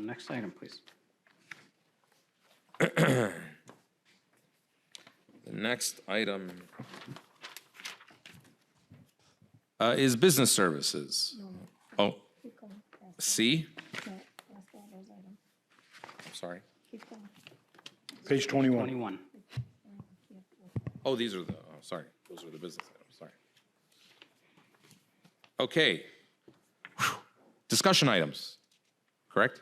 Next item, please. The next item is business services. Oh, C? I'm sorry. Page 21. 21. Oh, these are the, oh, sorry, those are the business items, sorry. Okay. Whew. Discussion items, correct?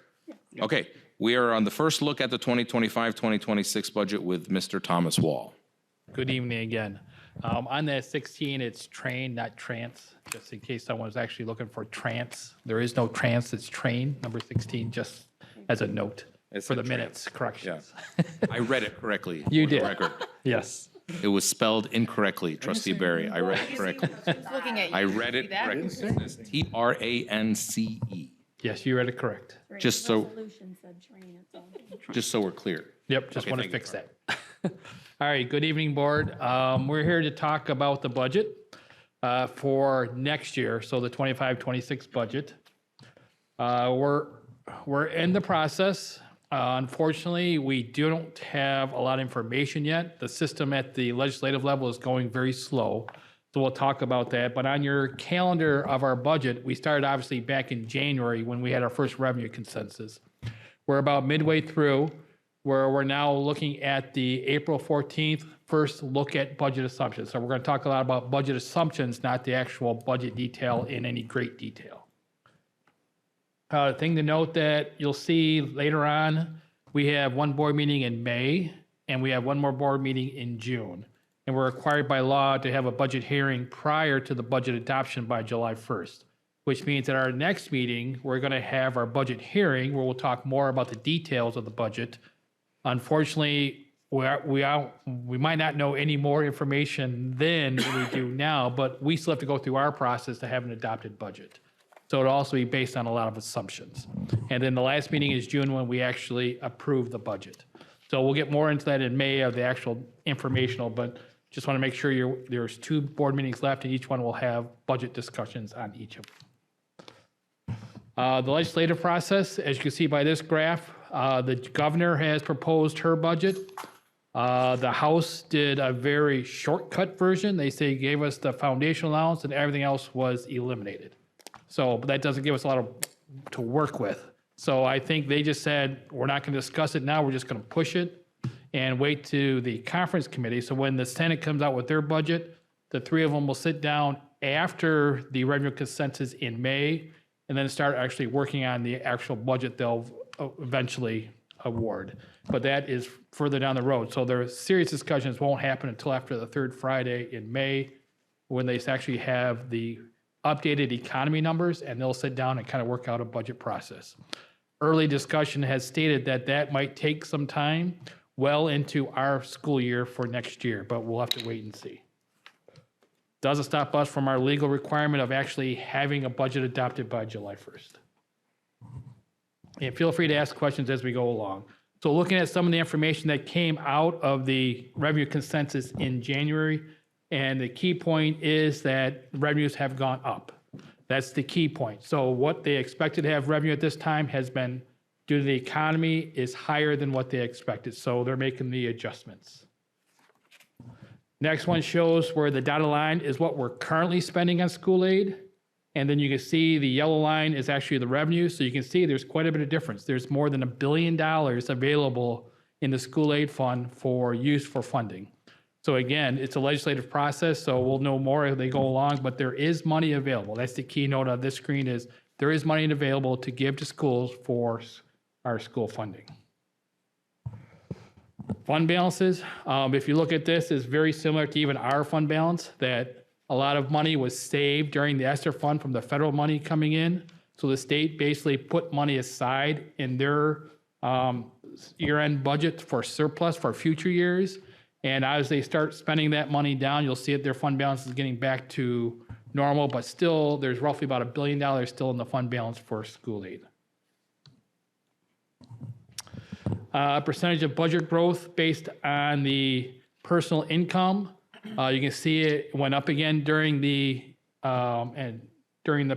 Okay, we are on the first look at the 2025-2026 budget with Mr. Thomas Wall. Good evening again. On that 16, it's train, not trance, just in case someone's actually looking for trance. There is no trance, it's train, number 16, just as a note It's for a the trance. minutes, corrections. I read it correctly. You for the did. record. Yes. It was spelled incorrectly, Trustee Barry. I read it correctly. Looking at you. I read it See that? correctly. It says Trance. Yes, you read it correct. Just so, Resolution said train, it's all. just so we're clear. Yep, just Okay, want to thank you, fix that. All right, good evening, Board. We're here to talk about the budget for next year, so the 25-26 budget. We're in the process. Unfortunately, we don't have a lot of information yet. The system at the legislative level is going very slow, so we'll talk about that. But on your calendar of our budget, we started obviously back in January when we had our first revenue consensus. We're about midway through, where we're now looking at the April 14th first look at budget assumptions. So we're going to talk a lot about budget assumptions, not the actual budget detail in any great detail. Thing to note that you'll see later on, we have one board meeting in May, and we have one more board meeting in June. And we're required by law to have a budget hearing prior to the budget adoption by July 1st, which means at our next meeting, we're going to have our budget hearing where we'll talk more about the details of the budget. Unfortunately, we might not know any more information then than we do now, but we still have to go through our process to have an adopted budget. So it'll also be based on a lot of assumptions. And then the last meeting is June when we actually approve the budget. So we'll get more into that in May of the actual informational, but just want to make sure there's 2 board meetings left and each one will have budget discussions on each of them. The legislative process, as you can see by this graph, the governor has proposed her budget. The House did a very shortcut version. They say gave us the foundation allowance and everything else was eliminated. So that doesn't give us a lot to work with. So I think they just said, we're not going to discuss it now. We're just going to push it and wait to the conference committee. So when the Senate comes out with their budget, the 3 of them will sit down after the revenue consensus in May and then start actually working on the actual budget they'll eventually award. But that is further down the road. So their serious discussions won't happen until after the 3rd Friday in May when they actually have the updated economy numbers and they'll sit down and kind of work out a budget process. Early discussion has stated that that might take some time well into our school year for next year, but we'll have to wait and see. Doesn't stop us from our legal requirement of actually having a budget adopted by July 1st. And feel free to ask questions as we go along. So looking at some of the information that came out of the revenue consensus in January, and the key point is that revenues have gone up. That's the key point. So what they expected to have revenue at this time has been, due to the economy, is higher than what they expected. So they're making the adjustments. Next one shows where the dotted line is what we're currently spending on school aid. And then you can see the yellow line is actually the revenue. So you can see there's quite a bit of difference. There's more than $1 billion available in the school aid fund for use for funding. So again, it's a legislative process, so we'll know more as they go along, but there is money available. That's the keynote of this screen is there is money available to give to schools for our school funding. Fund balances, if you look at this, is very similar to even our fund balance, that a lot of money was saved during the ESSER fund from the federal money coming in. So the state basically put money aside in their year-end budget for surplus for future years. And as they start spending that money down, you'll see that their fund balance is getting back to normal, but still there's roughly about $1 billion still in the fund balance for school aid. Percentage of budget growth based on the personal income. You can see it went up again during the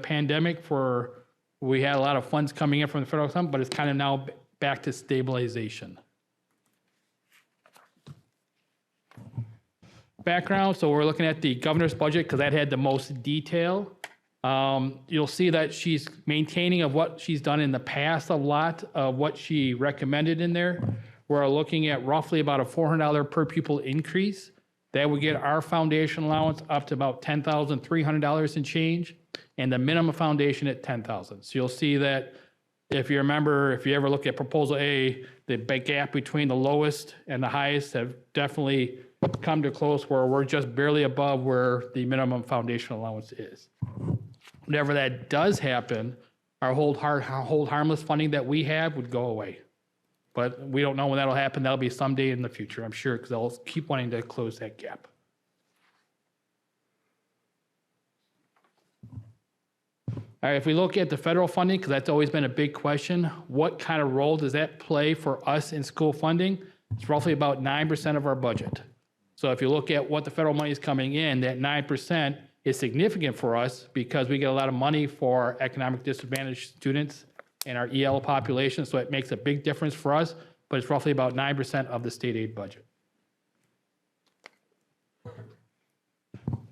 pandemic for We had a lot of funds coming in from the federal government, but it's kind of now back to stabilization. Background, so we're looking at the governor's budget because that had the most detail. You'll see that she's maintaining of what she's done in the past, a lot of what she recommended in there. We're looking at roughly about a $400 per pupil increase. That would get our foundation allowance up to about $10,300 and change, and the minimum foundation at $10,000. So you'll see that if you remember, if you ever look at proposal A, the big gap between the lowest and the highest have definitely come to close where we're just barely above where the minimum foundation allowance is. Whenever that does happen, our hold harmless funding that we have would go away. But we don't know when that'll happen. That'll be someday in the future, I'm sure, because they'll keep wanting to close that gap. All right, if we look at the federal funding, because that's always been a big question, what kind of role does that play for us in school funding? It's roughly about 9% of our budget. So if you look at what the federal money is coming in, that 9% is significant for us because we get a lot of money for economic disadvantaged students and our EL population, so it makes a big difference for us, but it's roughly about 9% of the state aid budget.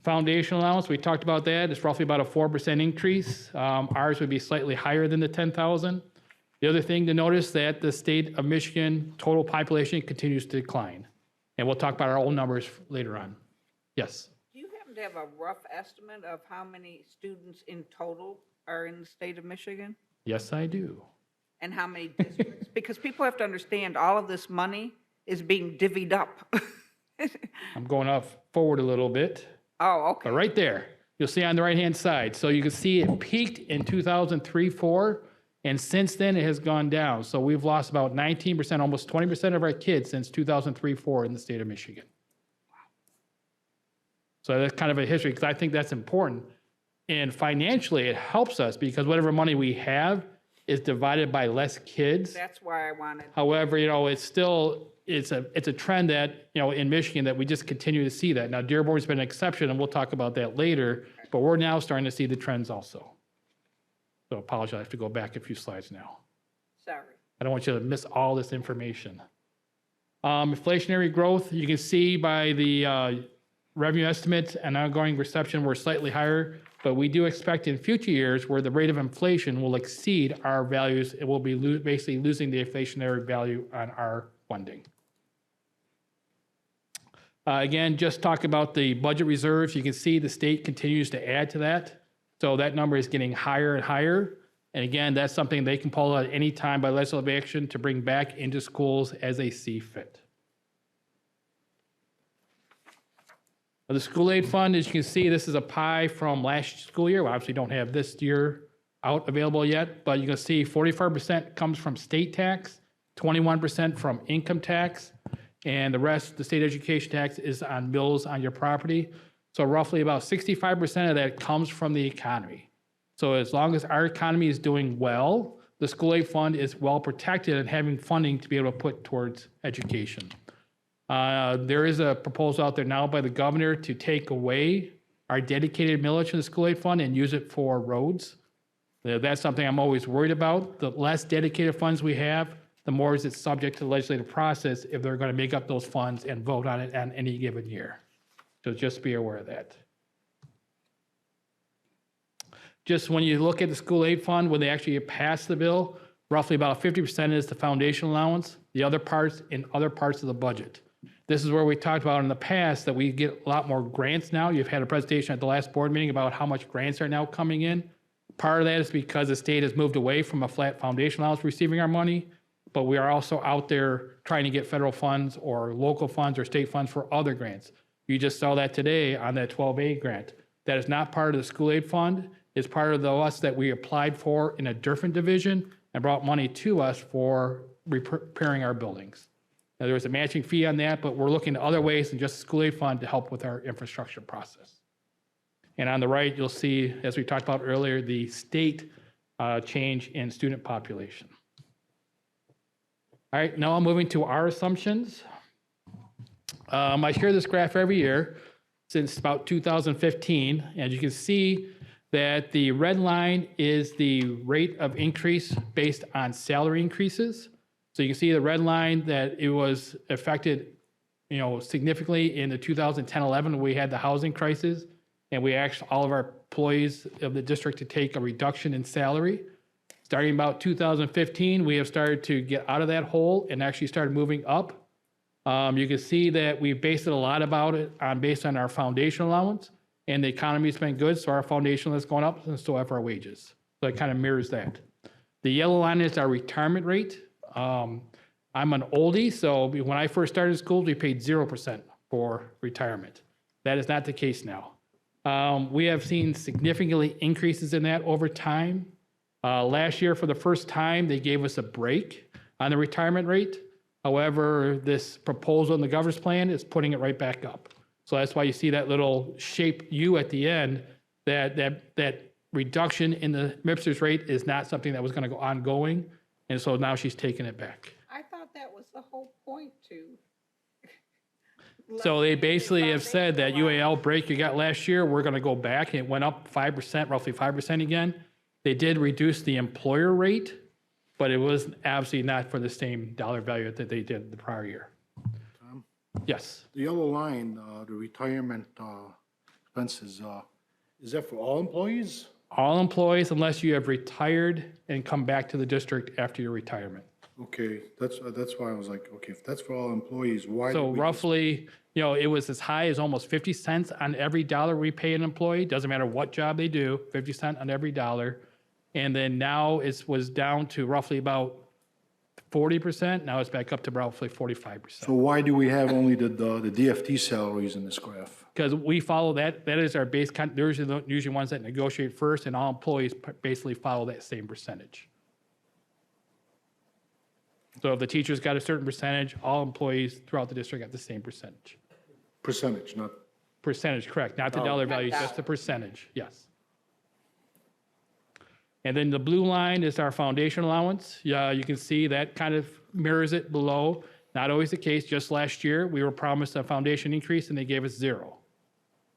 Foundation allowance, we talked about that. It's roughly about a 4% increase. Ours would be slightly higher than the 10,000. The other thing to notice that the state of Michigan total population continues to decline. And we'll talk about our own numbers later on. Yes. Do you happen to have a rough estimate of how many students in total are in the state of Michigan? Yes, I do. And how many districts? Because people have to understand all of this money is being divvied up. I'm going up forward a little bit. Oh, okay. But right there, you'll see on the right-hand side. So you can see it peaked in 2003-04, and since then it has gone down. So we've lost about 19%, almost 20% of our kids since 2003-04 in the state of Michigan. So that's kind of a history, because I think that's important. And financially, it helps us because whatever money we have is divided by less kids. That's why I wanted. However, it's still, it's a trend that, in Michigan that we just continue to see that. Now, Dearborn's been an exception, and we'll talk about that later, but we're now starting to see the trends also. So apologize, I have to go back a few slides now. Sorry. I don't want you to miss all this information. Inflationary growth, you can see by the revenue estimates and ongoing reception, we're slightly higher, but we do expect in future years where the rate of inflation will exceed our values, it will be basically losing the inflationary value on our funding. Again, just talk about the budget reserves. You can see the state continues to add to that. So that number is getting higher and higher. And again, that's something they can pull out at any time by legislative action to bring back into schools as they see fit. The school aid fund, as you can see, this is a pie from last school year. We obviously don't have this year out available yet, but you can see 44% comes from state tax, 21% from income tax, and the rest, the state education tax, is on mills on your property. So roughly about 65% of that comes from the economy. So as long as our economy is doing well, the school aid fund is well protected and having funding to be able to put towards education. There is a proposal out there now by the governor to take away our dedicated millage in the school aid fund and use it for roads. That's something I'm always worried about. The less dedicated funds we have, the more is it subject to the legislative process if they're going to make up those funds and vote on it on any given year. So just be aware of that. Just when you look at the school aid fund, when they actually pass the bill, roughly about 50% is the foundation allowance, the other parts in other parts of the budget. This is where we talked about in the past that we get a lot more grants now. You've had a presentation at the last board meeting about how much grants are now coming in. Part of that is because the state has moved away from a flat foundation allowance receiving our money, but we are also out there trying to get federal funds or local funds or state funds for other grants. You just saw that today on that 12A grant. That is not part of the school aid fund. It's part of the us that we applied for in a different division and brought money to us for repairing our buildings. Now, there was a matching fee on that, but we're looking at other ways than just the school aid fund to help with our infrastructure process. And on the right, you'll see, as we talked about earlier, the state change in student population. All right, now I'm moving to our assumptions. I share this graph every year since about 2015. As you can see, that the red line is the rate of increase based on salary increases. So you can see the red line that it was affected, significantly in the 2010-11 when we had the housing crisis, and we asked all of our employees of the district to take a reduction in salary. Starting about 2015, we have started to get out of that hole and actually started moving up. You can see that we based it a lot about it based on our foundation allowance, and the economy's been good, so our foundation has gone up, and so have our wages. So it kind of mirrors that. The yellow line is our retirement rate. I'm an oldie, so when I first started school, we paid 0% for retirement. That is not the case now. We have seen significantly increases in that over time. Last year, for the first time, they gave us a break on the retirement rate. However, this proposal in the governor's plan is putting it right back up. So that's why you see that little shape U at the end, that reduction in the MIPS's rate is not something that was going to go ongoing. And so now she's taking it back. I thought that was the whole point to. So they basically have said that UAL break you got last year, we're going to go back, and it went up 5%, roughly 5% again. They did reduce the employer rate, but it was absolutely not for the same dollar value that they did the prior year. Tom? Yes. The yellow line, the retirement expenses, is that for all employees? All employees, unless you have retired and come back to the district after your retirement. Okay, that's why I was like, okay, if that's for all employees, why? So did we just- roughly, it was as high as almost 50 cents on every dollar we pay an employee. Doesn't matter what job they do, 50 cents on every dollar. And then now it was down to roughly about 40%. Now it's back up to roughly 45%. So why do we have only the DFT salaries in this graph? Because we follow that. That is our base. They're usually ones that negotiate first, and all employees basically follow that same percentage. So if the teacher's got a certain percentage, all employees throughout the district got the same percentage. Percentage, not, Percentage, correct. Not the dollar value, just the percentage, yes. And then the blue line is our foundation allowance. Yeah, you can see that kind of mirrors it below. Not always the case. Just last year, we were promised a foundation increase, and they gave us 0.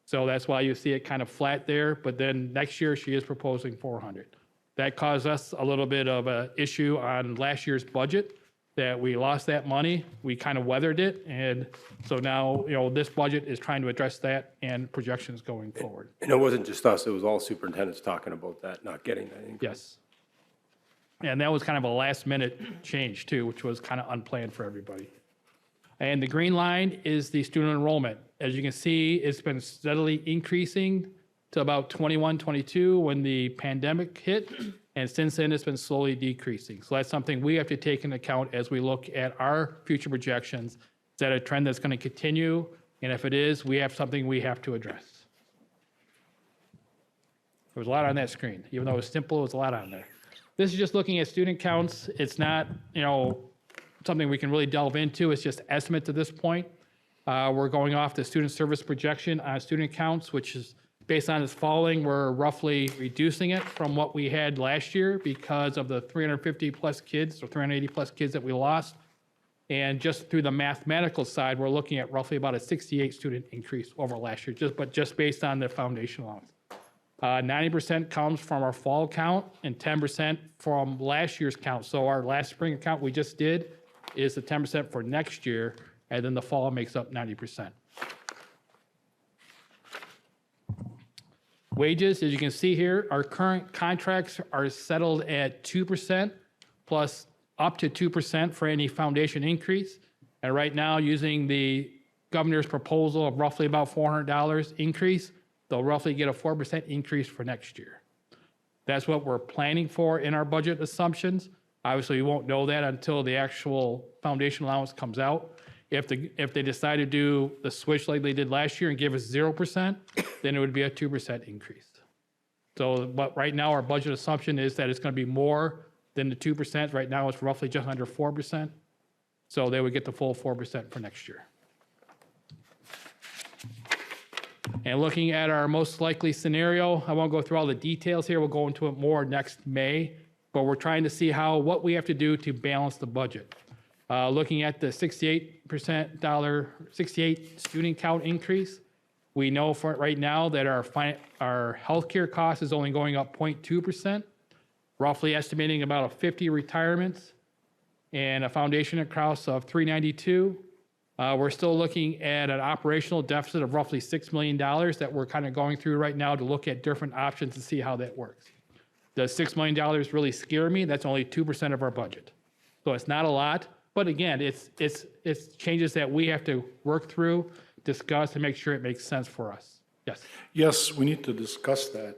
So that's why you see it kind of flat there. But then next year, she is proposing 400. That caused us a little bit of an issue on last year's budget, that we lost that money. We kind of weathered it. And so now, this budget is trying to address that and projections going forward. And it wasn't just us, it was all superintendents talking about that, not getting that increase. Yes. And that was kind of a last minute change too, which was kind of unplanned for everybody. And the green line is the student enrollment. As you can see, it's been steadily increasing to about 21, 22 when the pandemic hit. And since then, it's been slowly decreasing. So that's something we have to take into account as we look at our future projections. Is that a trend that's going to continue? And if it is, we have something we have to address. There was a lot on that screen. Even though it was simple, it was a lot on there. This is just looking at student counts. It's not, something we can really delve into. It's just estimates at this point. We're going off the student service projection on student counts, which is based on its falling. We're roughly reducing it from what we had last year because of the 350 plus kids or 380 plus kids that we lost. And just through the mathematical side, we're looking at roughly about a 68 student increase over last year, just based on the foundation allowance. 90% comes from our fall count and 10% from last year's count. So our last spring count we just did is the 10% for next year, and then the fall makes up 90%. Wages, as you can see here, our current contracts are settled at 2% plus up to 2% for any foundation increase. And right now, using the governor's proposal of roughly about $400 increase, they'll roughly get a 4% increase for next year. That's what we're planning for in our budget assumptions. Obviously, you won't know that until the actual foundation allowance comes out. If they decide to do the switch like they did last year and give us 0%, then it would be a 2% increase. So, but right now, our budget assumption is that it's going to be more than the 2%. Right now, it's roughly just under 4%. So they would get the full 4% for next year. And looking at our most likely scenario, I won't go through all the details here. We'll go into it more next May. But we're trying to see what we have to do to balance the budget. Looking at the 68 student count increase, We know for right now that our healthcare cost is only going up 0.2%, roughly estimating about 50 retirements and a foundation cost of 392. We're still looking at an operational deficit of roughly $6 million that we're kind of going through right now to look at different options to see how that works. Does $6 million really scare me? That's only 2% of our budget. So it's not a lot, but again, it's changes that we have to work through, discuss, and make sure it makes sense for us. Yes. Yes, we need to discuss that.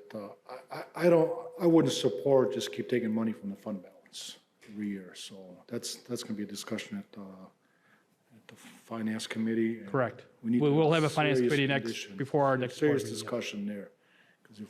I wouldn't support just keep taking money from the fund balance every year. So that's going to be a discussion at the finance committee. and Correct. need We to will have a finance serious committee condition, before our next board Serious meeting, yeah. discussion there. Because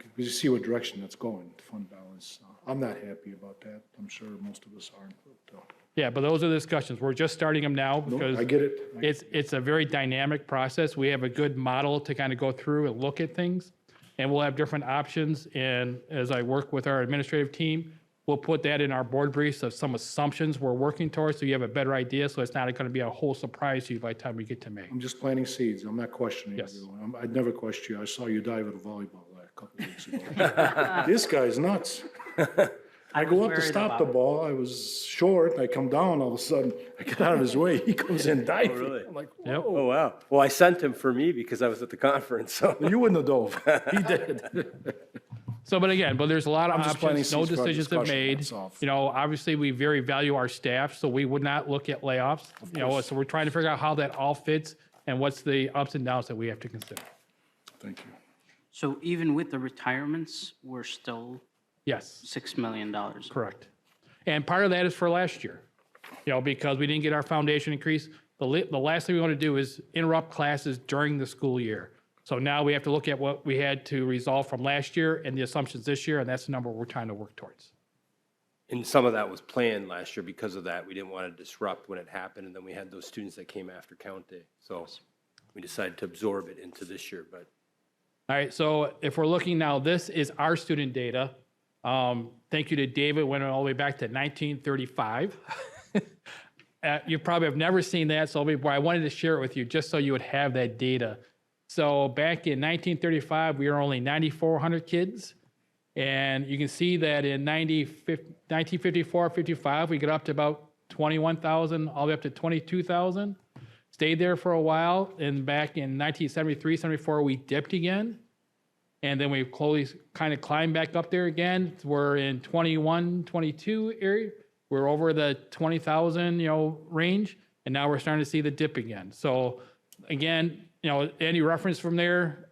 because you see what direction that's going, the fund balance. I'm not happy about that. I'm sure most of us aren't. But, Yeah, but those are the discussions. We're just starting them now no, because I get it. it's a very dynamic process. We have a good model to kind of go through and look at things. And we'll have different options. And as I work with our administrative team, we'll put that in our board briefs of some assumptions we're working towards so you have a better idea. So it's not going to be a whole surprise to you by the time we get to May. I'm just planting seeds. I'm not questioning Yes. you. I'd never question you. I saw you dive at a volleyball a couple of weeks ago. This guy's nuts. I go up to stop the ball. I was short. I come down. All of a sudden, I get out of his way. He comes in diving. really? I'm like, Yep. Oh, wow. Well, I sent him for me because I was at the conference, so. you wouldn't have dove. He did. So, but again, there's a lot of I'm just planting options. No seeds for our decisions have discussion, made. that's all. You know, obviously, we very value our staff, so we would not look at layoffs. You know, so we're trying to figure out how that all fits and what's the ups and downs that we have to consider. Thank you. So even with the retirements, we're still Yes, $6 million. correct. And part of that is for last year, you know, because we didn't get our foundation increase. The last thing we want to do is interrupt classes during the school year. So now we have to look at what we had to resolve from last year and the assumptions this year, and that's the number we're trying to work towards. And some of that was planned last year because of that. We didn't want to disrupt when it happened, and then we had those students that came after count day. So we decided to absorb it into this year, but. All right, so if we're looking now, this is our student data. Thank you to David, went all the way back to 1935. You probably have never seen that, so I wanted to share it with you just so you would have that data. So back in 1935, we were only 9,400 kids. And you can see that in 1954, 55, we got up to about 21,000, all the way up to 22,000. Stayed there for a while. And back in 1973, 74, we dipped again. And then we kind of climbed back up there again. We're in 21, 22 area. We're over the 20,000, range. And now we're starting to see the dip again. So again, any reference from there,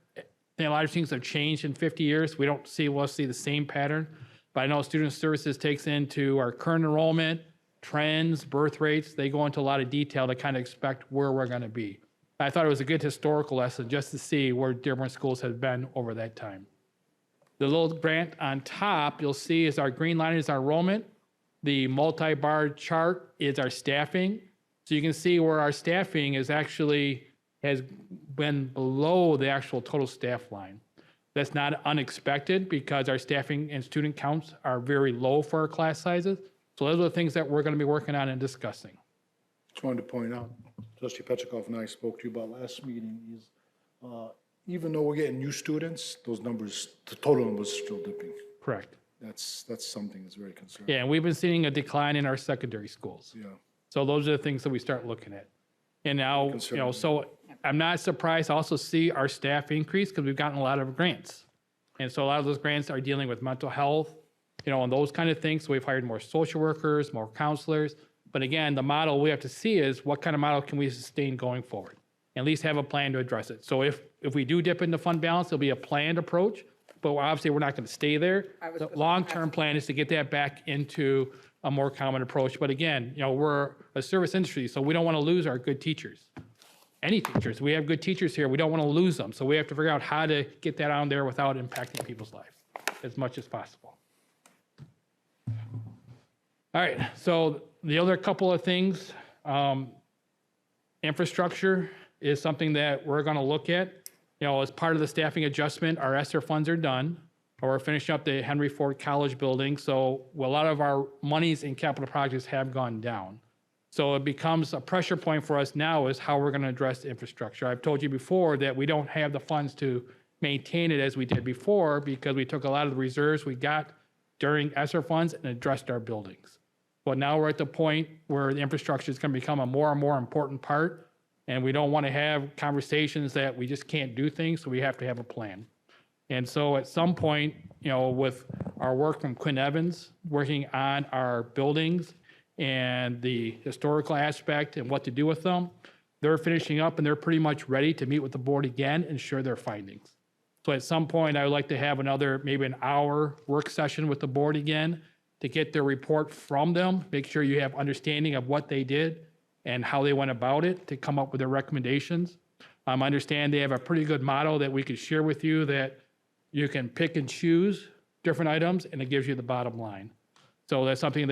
a lot of things have changed in 50 years. We'll see the same pattern. But I know Student Services takes into our current enrollment, trends, birth rates. They go into a lot of detail to kind of expect where we're going to be. I thought it was a good historical lesson just to see where Dearborn schools have been over that time. The little grant on top, you'll see is our green line is our enrollment. The multi-bar chart is our staffing. So you can see where our staffing is actually has been below the actual total staff line. That's not unexpected because our staffing and student counts are very low for our class sizes. So those are the things that we're going to be working on and discussing. Just wanted to point out, Trustee Petrikov and I spoke to you about last meeting, is even though we're getting new students, those numbers, the total numbers are still dipping. Correct. That's something that's very concerning. Yeah, and we've been seeing a decline in our secondary schools. Yeah. So those are the things that we start looking at. And now, so I'm not surprised to also see our staff increase because we've gotten a lot of grants. And so a lot of those grants are dealing with mental health, and those kind of things. So we've hired more social workers, more counselors. But again, the model we have to see is what kind of model can we sustain going forward? At least have a plan to address it. So if we do dip into fund balance, it'll be a planned approach, but obviously we're not going to stay there. The long-term plan is to get that back into a more common approach. But again, we're a service industry, so we don't want to lose our good teachers. Any teachers, we have good teachers here. We don't want to lose them. So we have to figure out how to get that on there without impacting people's life as much as possible. All right, so the other couple of things, infrastructure is something that we're going to look at. As part of the staffing adjustment, our ESSER funds are done, or we're finishing up the Henry Ford College building. So a lot of our monies in capital projects have gone down. So it becomes a pressure point for us now is how we're going to address the infrastructure. I've told you before that we don't have the funds to maintain it as we did before because we took a lot of the reserves we got during ESSER funds and addressed our buildings. But now we're at the point where the infrastructure is going to become a more and more important part, and we don't want to have conversations that we just can't do things, so we have to have a plan. And so at some point, with our work from Quinn Evans, working on our buildings and the historical aspect and what to do with them, they're finishing up and they're pretty much ready to meet with the board again and share their findings. So at some point, I would like to have another, maybe an hour work session with the board again to get their report from them, make sure you have understanding of what they did and how they went about it to come up with their recommendations. I understand they have a pretty good model that we could share with you that you can pick and choose different items and it gives you the bottom line. So that's something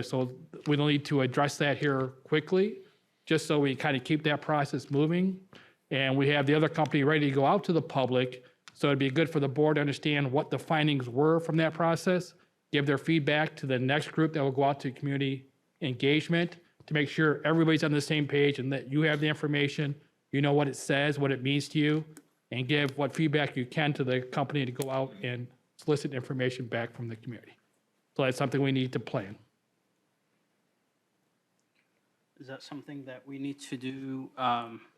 so we'll need to address that here quickly, just so we kind of keep that process moving. And we have the other company ready to go out to the public. So it'd be good for the board to understand what the findings were from that process, give their feedback to the next group that will go out to community engagement to make sure everybody's on the same page and that you have the information, you know what it says, what it means to you, and give what feedback you can to the company to go out and solicit information back from the community. So that's something we need to plan. Is that something that we need to do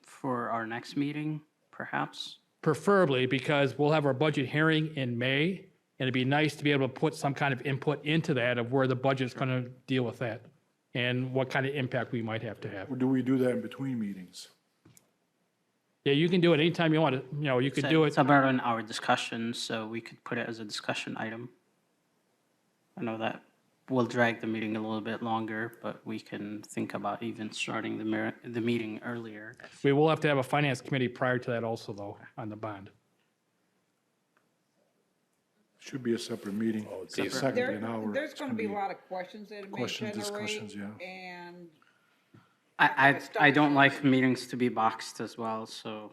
for our next meeting, perhaps? Preferably because we'll have our budget hearing in May, and it'd be nice to be able to put some kind of input into that of where the budget's going to deal with that and what kind of impact we might have to have. Or do we do that in between meetings? Yeah, you can do it anytime you want to, you could do it. It's about an hour discussion, so we could put it as a discussion item. I know that will drag the meeting a little bit longer, but we can think about even starting the meeting earlier. We will have to have a finance committee prior to that also, though, on the bond. Should be a separate meeting. Separate. Second an hour. There's It's going to be a lot of questions that it may Questions, generate. discussions, yeah. And I don't like meetings to be boxed as well, so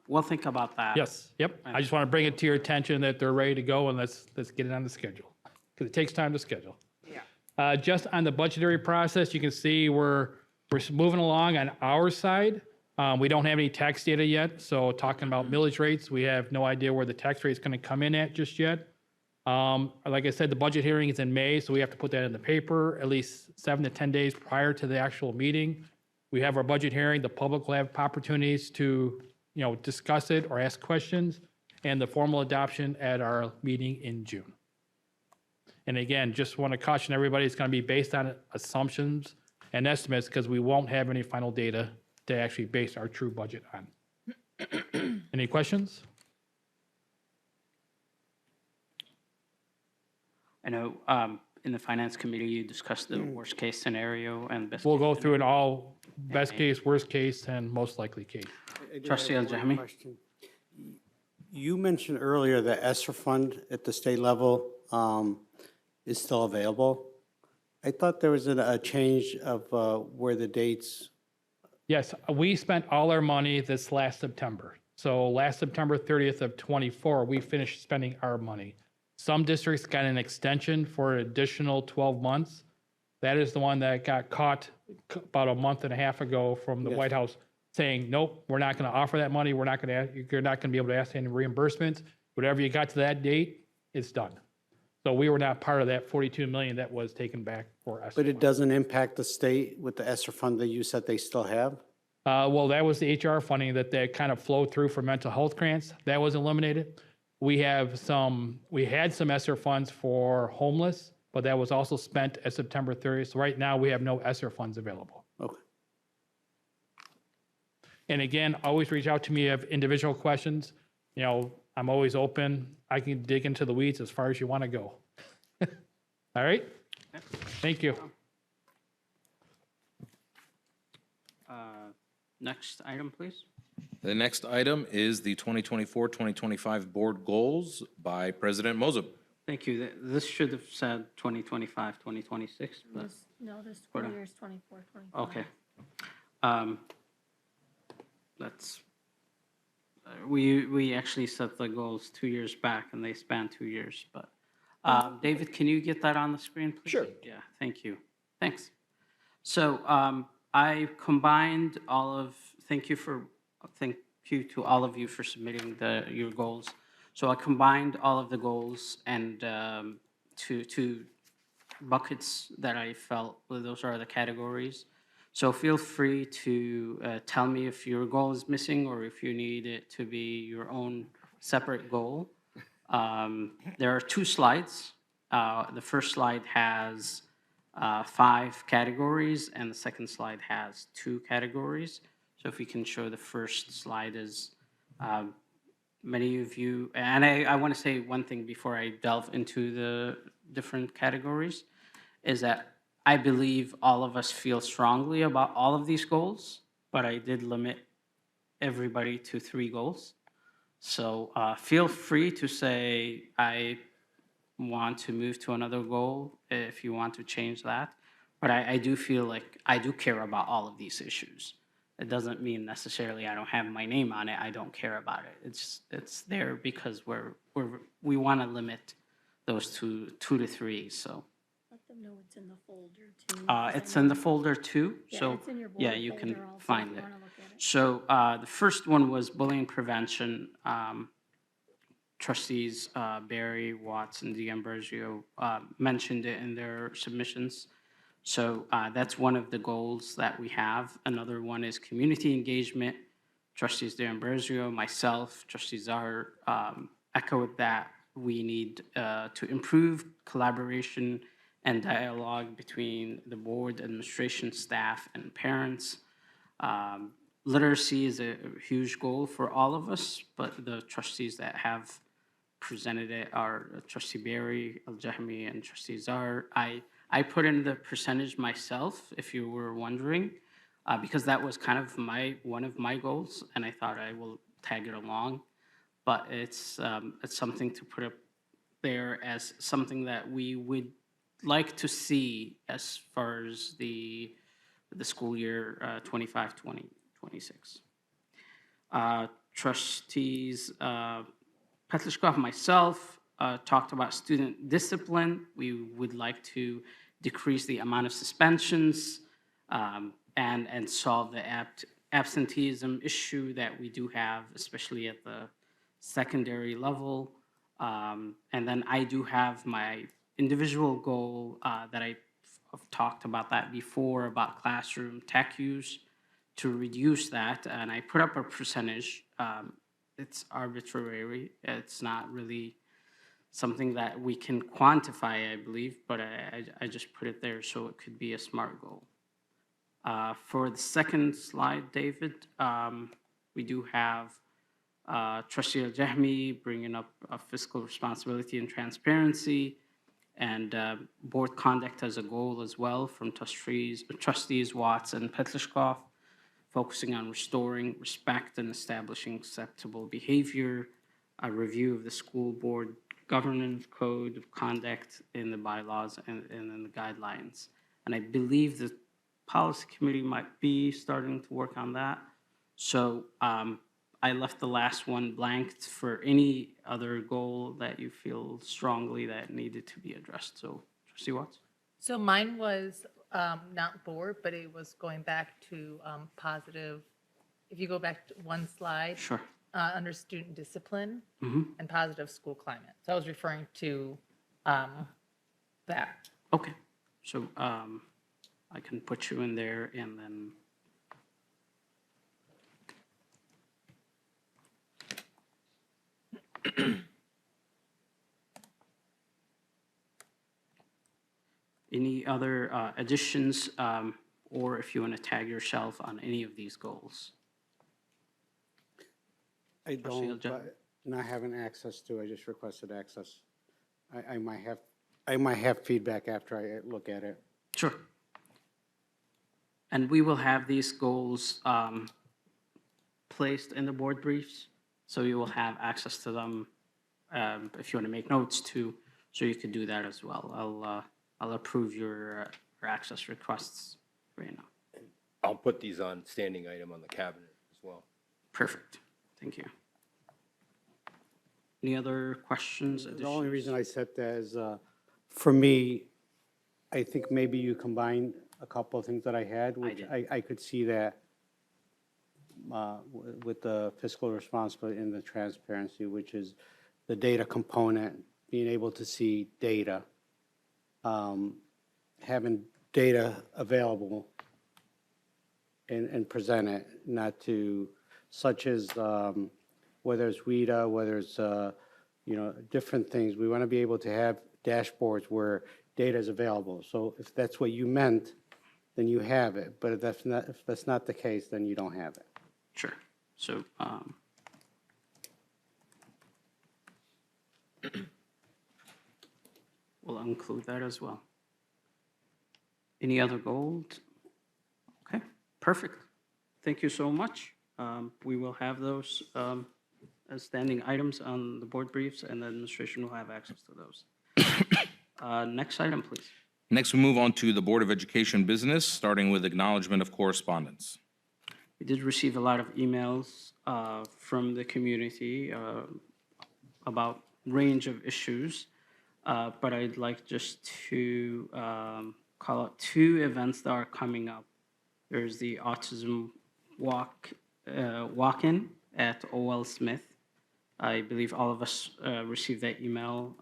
we'll think about that. Yes, yep. I just want to bring it to your attention that they're ready to go, and let's get it on the schedule, because it takes time to schedule. yeah, Just on the budgetary process, you can see we're moving along on our side. We don't have any tax data yet, so talking about millage rates, we have no idea where the tax rate is going to come in at just yet. Like I said, the budget hearing is in May, so we have to put that in the paper at least 7 to 10 days prior to the actual meeting. We have our budget hearing. The public will have opportunities to, discuss it or ask questions, and the formal adoption at our meeting in June. And again, just want to caution everybody, it's going to be based on assumptions and estimates because we won't have any final data to actually base our true budget on. Any questions? I know in the finance committee, you discussed the worst case scenario and best. We'll case go through it scenario. all, best case, worst case, and most likely case. I do Trustee have one Al-Jahmi? question. You mentioned earlier the ESSER fund at the state level is still available. I thought there was a change of where the dates, Yes, we spent all our money this last September. So last September 30th of '24, we finished spending our money. Some districts got an extension for an additional 12 months. That is the one that got caught about a month and a half ago from the White House saying, nope, we're not going to offer that money. You're not going to be able to ask any reimbursements. Whatever you got to that date, it's done. So we were not part of that 42 million that was taken back for us. but it doesn't impact the state with the ESSER fund that you said they still have? Well, that was the HR funding that they kind of flowed through for mental health grants. That was eliminated. We had some ESSER funds for homeless, but that was also spent at September 30th. So right now, we have no ESSER funds available. Okay. And again, always reach out to me if you have individual questions. I'm always open. I can dig into the weeds as far as you want to go. All right? Thank you. Next item, please. The next item is the 2024-2025 board goals by President Moses. Thank you. This should have said 2025, 2026, but, No, this Hold school on. year is 24, 25. okay. Let's, we actually set the goals 2 years back and they span 2 years, but, David, can you get that on the screen, please? Sure. Yeah, thank you. Thanks. So I combined thank you to all of you for submitting your goals. So I combined all of the goals and to buckets that I felt, well, those are the categories. So feel free to tell me if your goal is missing or if you need it to be your own separate goal. There are 2 slides. The first slide has 5 categories, and the second slide has 2 categories. So if we can show the first slide is many of you, and I want to say one thing before I delve into the different categories, is that I believe all of us feel strongly about all of these goals, but I did limit everybody to 3 goals. So feel free to say, I want to move to another goal if you want to change that. But I do feel like I do care about all of these issues. It doesn't mean necessarily I don't have my name on it. I don't care about it. It's there because we want to limit those to 2 to 3. So Let them know it's in the folder too. 'cause I it's know in the folder too. Yeah, So it's in your yeah, board you can folder also if find you it. wanna look at it. So the first one was bullying prevention. Trustees Barry, Watts, and D'Ambrosio mentioned it in their submissions. So that's one of the goals that we have. Another one is community engagement. Trustees D'Ambrosio, myself, Trustee Zahar echoed that we need to improve collaboration and dialogue between the board, administration, staff, and parents. Literacy is a huge goal for all of us, but the trustees that have presented it are Trustee Barry, Al-Jahmi, and Trustee Zahar. I put in the percentage myself, if you were wondering, because that was kind of one of my goals, and I thought I will tag it along. But it's something to put up there as something that we would like to see as far as the school year 25-26. Trustees Petlishkov, myself, talked about student discipline. We would like to decrease the amount of suspensions and solve the absenteeism issue that we do have, especially at the secondary level. And then I do have my individual goal that I've talked about that before, about classroom tech use, to reduce that. And I put up a percentage. It's arbitrary. It's not really something that we can quantify, I believe, but I just put it there so it could be a SMART goal. For the second slide, David, we do have Trustee Al-Jahmi bringing up fiscal responsibility and transparency, and board conduct as a goal as well from trustees Watts and Petlishkov, focusing on restoring respect and establishing acceptable behavior, a review of the school board governance code of conduct in the bylaws and in the guidelines. And I believe the policy committee might be starting to work on that. So I left the last one blank for any other goal that you feel strongly that needed to be addressed. So Trustee Watts? So mine was not board, but it was going back to positive. If you go back to one slide, Sure. Under student discipline and positive school climate. So I was referring to that. Okay. So I can put you in there and then. Any other additions, or if you want to tag yourself on any of these goals? I Trustee don't, Al-Jahmi? but not having access to, I just requested access. I might have feedback after I look at it. Sure. And we will have these goals placed in the board briefs, so you will have access to them if you want to make notes too, so you could do that as well. I'll approve your access requests right now. I'll put these on standing item on the cabinet as well. Perfect. Thank you. Any other questions? The only reason I said that is, for me, I think maybe you combine a couple of things that I had, which I could see that with the fiscal responsibility and the transparency, which is the data component, being able to see data, having data available and present it, not to, such as whether it's WIDA, whether it's, different things. We want to be able to have dashboards where data is available. So if that's what you meant, then you have it. But if that's not the case, then you don't have it. Sure. So, we'll include that as well. Any other gold? Okay, perfect. Thank you so much. We will have those as standing items on the board briefs, and the administration will have access to those. Next item, please. Next, we move on to the Board of Education business, starting with acknowledgment of correspondence. We did receive a lot of emails from the community about range of issues, but I'd like just to call out two events that are coming up. There's the autism walk-in at O.L. Smith. I believe all of us received that email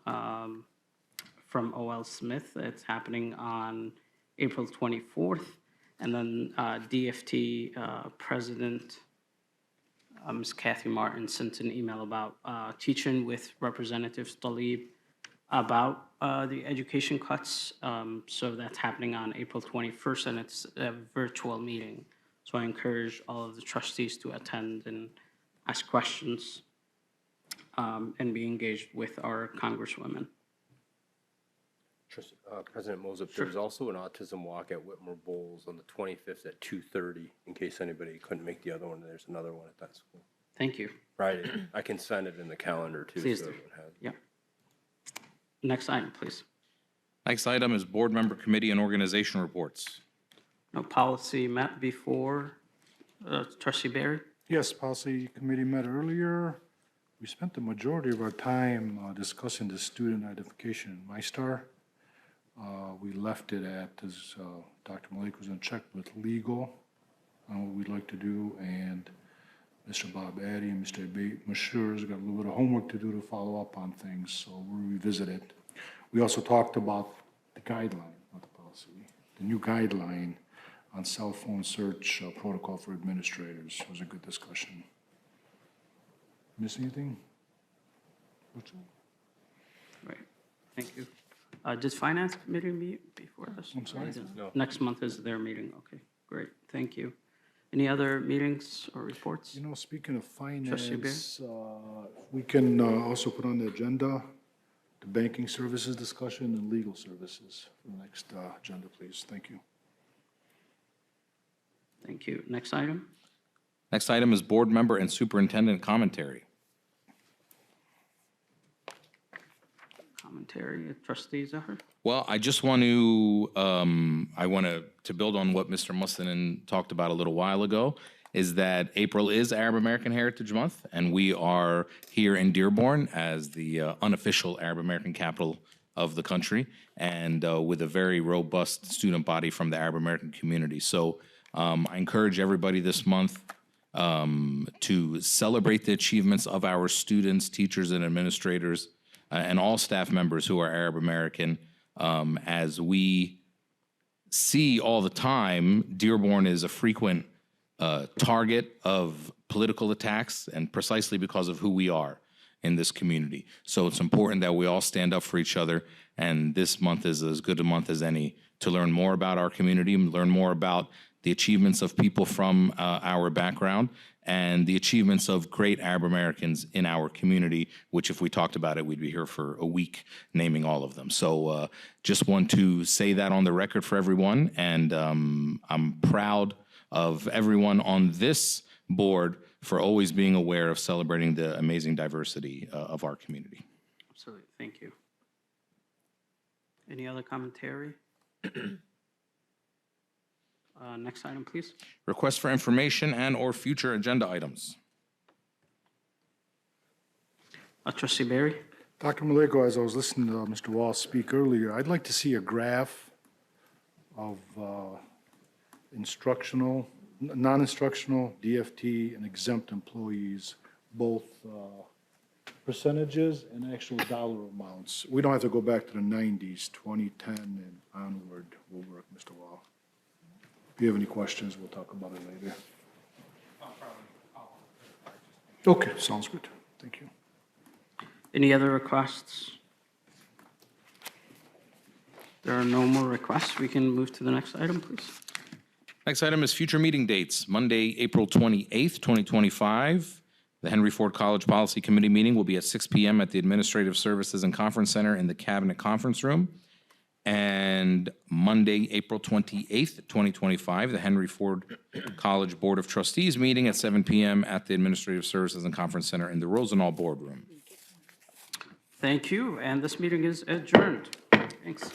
from O.L. Smith. It's happening on April 24th. And then DFT President, Ms. Kathy Martin, sent an email about teaching with Representative Tlaib about the education cuts. So that's happening on April 21st, and it's a virtual meeting. So I encourage all of the trustees to attend and ask questions and be engaged with our Congresswomen. President Moses, there's also an autism walk at Whitmer Bowles on the 25th at 2:30, in case anybody couldn't make the other one. There's another one at that school. Thank you. Friday. I can send it in the calendar, too. Please so do. everyone has it. Yeah. Next item, please. Next item is board member committee and organization reports. No policy met before. Trustee Barry? Yes, policy committee met earlier. We spent the majority of our time discussing the student identification in MyStar. We left it at, as Dr. Malik was in check with legal on what we'd like to do, and Mr. Bob Addy and Mr. Mashour's got a little bit of homework to do to follow up on things, so we'll revisit it. We also talked about the guideline, not the policy, the new guideline on cell phone search protocol for administrators. It was a good discussion. Miss anything? What's that? Right. Thank you. Did Finance Committee meet before this? I'm sorry? No. Next month is their meeting. Okay, great. Thank you. Any other meetings or reports? You know, speaking of Trustee Bear? finance, we can also put on the agenda the banking services discussion and legal services for the next agenda, please. Thank you. Thank you. Next item? Next item is board member and superintendent commentary. Commentary, Trustee Zahar? Well, I just want to, to build on what Mr. Mustanen talked about a little while ago, is that April is Arab American Heritage Month, and we are here in Dearborn as the unofficial Arab American capital of the country, and with a very robust student body from the Arab American community. So I encourage everybody this month to celebrate the achievements of our students, teachers, and administrators, and all staff members who are Arab American. As we see all the time, Dearborn is a frequent target of political attacks, and precisely because of who we are in this community. So it's important that we all stand up for each other, and this month is as good a month as any to learn more about our community, and learn more about the achievements of people from our background, and the achievements of great Arab Americans in our community, which if we talked about it, we'd be here for a week naming all of them. So just want to say that on the record for everyone, and I'm proud of everyone on this board for always being aware of celebrating the amazing diversity of our community. Absolutely. Thank you. Any other commentary? Next item, please. Request for information and/or future agenda items. Trustee Barry? Dr. Maliko, as I was listening to Mr. Wall speak earlier, I'd like to see a graph of instructional, non-instructional, DFT, and exempt employees, both percentages and actual dollar amounts. We don't have to go back to the 90s, 2010 and onward will work, Mr. Wall. If you have any questions, we'll talk about it later. Okay, sounds good. Thank you. Any other requests? There are no more requests. We can move to the next item, please. Next item is future meeting dates. Monday, April 28th, 2025. The Henry Ford College Policy Committee meeting will be at 6 p.m. at the Administrative Services and Conference Center in the Cabinet Conference Room. And Monday, April 28th, 2025, the Henry Ford College Board of Trustees meeting at 7 p.m. at the Administrative Services and Conference Center in the Rosenall Boardroom. Thank you, and this meeting is adjourned. Thanks.